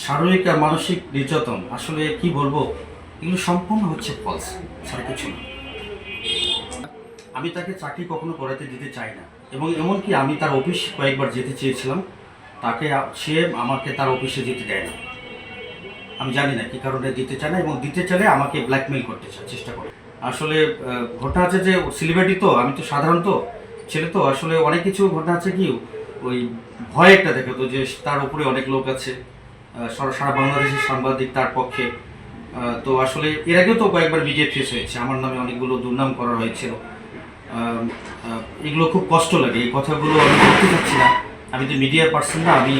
শারীরিক আর মানসিক নির্যাতন আসলে কি বলবো, এগুলো সম্পূর্ণ হচ্ছে ফলস, ছাড়া কিছু না। আমি তাকে চাকরি কখনো করাতে দিতে চাই না, এবং এমনকি আমি তার অফিস কয়েকবার যেতে চেয়েছিলাম, তাকে সে আমাকে তার অফিসে যেতে দেয় না। আমি জানি না কী কারণে দিতে চায় না, এবং দিতে চাইলে আমাকে ব্ল্যাকমেইল করতে চেষ্টা করে। আসলে ঘটনা আছে যে সেলিব্রিটি তো, আমি তো সাধারণত ছেলে, তো আসলে অনেক কিছু ঘটনা আছে কি, ওই ভয় একটা দেখে তো যে তার উপরে অনেক লোক আছে, সারা বাংলাদেশের সাংবাদিক তার পক্ষে। তো আসলে এর আগেও তো কয়েকবার মিডিয়া ফেস হয়েছে, আমার নামে অনেকগুলো দুর্নাম করা হয়েছিল। এগুলো খুব কষ্ট লাগে, এই কথাগুলো আমি বলতে চাচ্ছি না। আমি তো মিডিয়ার পার্সন না, আমি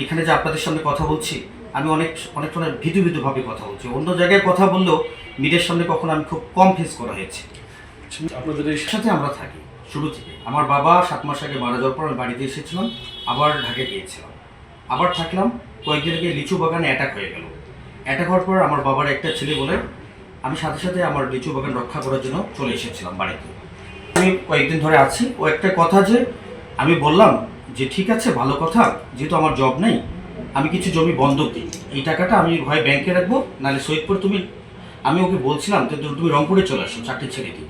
এখানে যে আপনাদের সামনে কথা বলছি, আমি অনেক অনেক সময় ভীতুভাবে কথা বলছি। অন্য জায়গায় কথা বললেও মিডিয়ার সামনে কখনো আমি খুব কম ফেস করা হয়েছে। আপনাদের সাথে আমরা থাকি শুরু থেকে। আমার বাবা 7 মাস আগে মারা যাওয়ার পর আমি বাড়িতে এসেছিলাম, আবার ঢাকায় গিয়েছিলাম, আবার থাকলাম। কয়েকদিন আগে লিচু বাগানে অ্যাটাক হয়ে গেল। অ্যাটাক হওয়ার পর আমার বাবার একটা ছেলে বলে আমি সাথে সাথে আমার লিচু বাগান রক্ষা করার জন্য চলে এসেছিলাম বাড়িতে। আমি কয়েকদিন ধরে আছি। ও একটা কথা যে আমি বললাম যে ঠিক আছে, ভালো কথা, যেহেতু আমার জব নেই, আমি কিছু জমি বন্ধক দিই, এই টাকাটা আমি হয় ব্যাংকে রাখবো, নাহলে সৈয়দপুর তুমি, আমি ওকে বলছিলাম যে তুমি রংপুরে চলে আসো, চাকরি ছেড়ে দিই,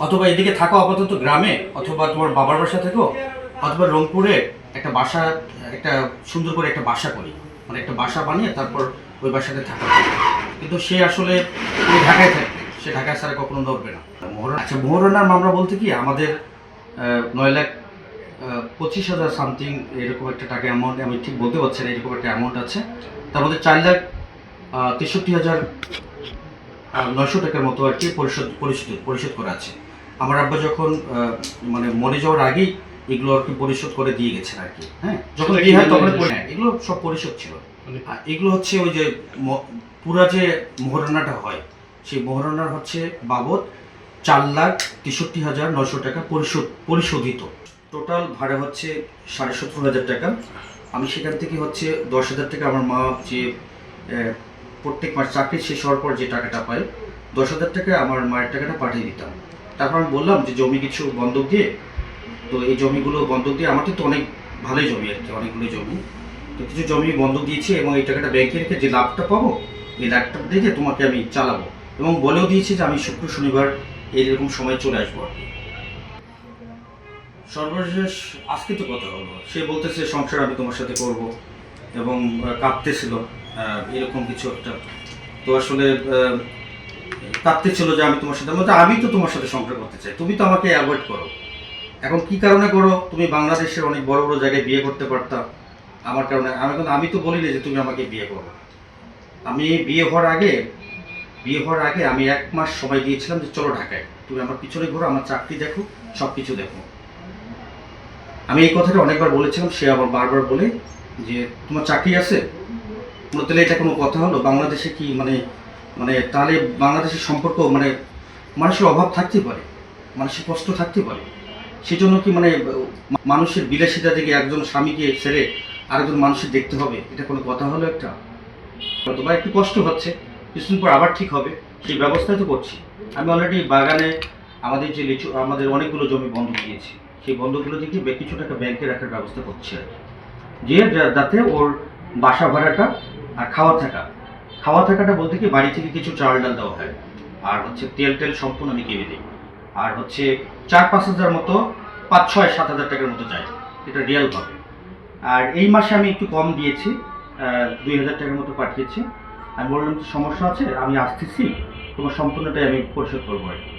অথবা এদিকে থাকো আপাতত গ্রামে, অথবা তোমার বাবার বাসা থেকো, অথবা রংপুরে একটা বাসা, একটা সুন্দর করে একটা বাসা করি, মানে একটা বাসা বানিয়ে তারপর ওই বাসাতে থাকা। কিন্তু সে আসলে ওই ঢাকায় থাকবে, সে ঢাকায় ছাড়া কখনো ধরবে না। আচ্ছা, মোহরানার মামলা বলতে কি, আমাদের 9,25,000 সামথিং এরকম একটা টাকা অ্যামাউন্ট, আমি ঠিক বলতে পারছি না, এরকম একটা অ্যামাউন্ট আছে। তার মধ্যে 4,63,900 টাকার মতো আর কি পরিশোধ করা আছে। আমার আব্বা যখন মানে মরে যাওয়ার আগেই এগুলো আর কি পরিশোধ করে দিয়ে গেছেন আর কি। হ্যাঁ, যখন বিয়ে হয় তখন এগুলো সব পরিশোধ ছিল। এগুলো হচ্ছে ওই যে পুরা যে মোহরানাটা হয়, সেই মোহরানার হচ্ছে বাবদ 4,63,900 টাকা পরিশোধিত। টোটাল ভাড়া হচ্ছে 17,500 টাকা। আমি সেখান থেকে হচ্ছে 10,000 টাকা আমার মা যে প্রত্যেক মাস চাকরি শেষ হওয়ার পর যে টাকাটা পায়, 10,000 টাকা আমার মায়ের টাকাটা পাঠিয়ে দিতাম। তারপর আমি বললাম যে জমি কিছু বন্ধক দিয়ে, তো এই জমিগুলো বন্ধক দিয়ে, আমাদের তো অনেক ভালোই জমি আর কি, অনেকগুলো জমি, তো কিছু জমি বন্ধক দিয়েছি, এবং এই টাকাটা ব্যাংকে রেখে যে লাভটা পাবো, এই লাভটা দেখে তোমাকে আমি চালাবো, এবং বলেও দিয়েছি যে আমি শুক্র শনিবার এইরকম সময় চলে আসবো আর কি। সর্বশেষ আজকে তো কথা হলো, সে বলতেছে সংসার আমি তোমার সাথে করব, এবং কাঁদতেছিল এরকম কিছু একটা। তো আসলে কাঁদতেছিল যে আমি তোমার সাথে, আমি তো তোমার সাথে সংসার করতে চাই, তুমি তো আমাকে অ্যাভয়েড করো। এখন কি কারণে করো? তুমি বাংলাদেশের অনেক বড় বড় জায়গায় বিয়ে করতে পারতা, আমার কারণে। আমি তো বলিনি যে তুমি আমাকে বিয়ে করো। আমি বিয়ে হওয়ার আগে আমি 1 মাস সময় দিয়েছিলাম যে চলো ঢাকায়, তুমি আমার পিছনে ঘোরো, আমার চাকরি দেখো, সব কিছু দেখো। আমি এই কথাটা অনেকবার বলেছিলাম, সে আবার বারবার বলে যে তোমার চাকরি আছে, তাহলে এটা কোনো কথা হলো? বাংলাদেশে কি মানে মানে তাহলে বাংলাদেশের সম্পর্ক, মানে মানুষের অভাব থাকতে পারে, মানুষের কষ্ট থাকতে পারে, সেজন্য কি মানে মানুষের বিলাসিতা থেকে একজন স্বামীকে ছেড়ে আরেকজন মানুষের দেখতে হবে? এটা কোনো কথা হলো একটা? অথবা একটু কষ্ট হচ্ছে, কিছুদিন পর আবার ঠিক হবে, সেই ব্যবস্থাই তো করছি। আমি অলরেডি বাগানে আমাদের যে লিচু, আমাদের অনেকগুলো জমি বন্ধক দিয়েছি, সেই বন্ধকগুলো থেকে কিছু টাকা ব্যাংকে রাখার ব্যবস্থা করছি আর কি, যে যাতে ওর বাসা ভাড়াটা আর খাওয়া থাকাটা বলতে কি, বাড়ি থেকে কিছু চাল ডাল দেওয়া হয়, আর হচ্ছে তেল সম্পূর্ণ আমি কিনে দিই, আর হচ্ছে 4-5 হাজার মতো, 5-6-7 হাজার টাকার মতো যায়, এটা রিয়াল পাবে। আর এই মাসে আমি একটু কম দিয়েছি, 2,000 টাকার মতো পাঠিয়েছি। আমি বললাম যে সমস্যা আছে, আমি আসতেছি, তোমার সম্পূর্ণটাই আমি পরিশোধ করবো আর কি।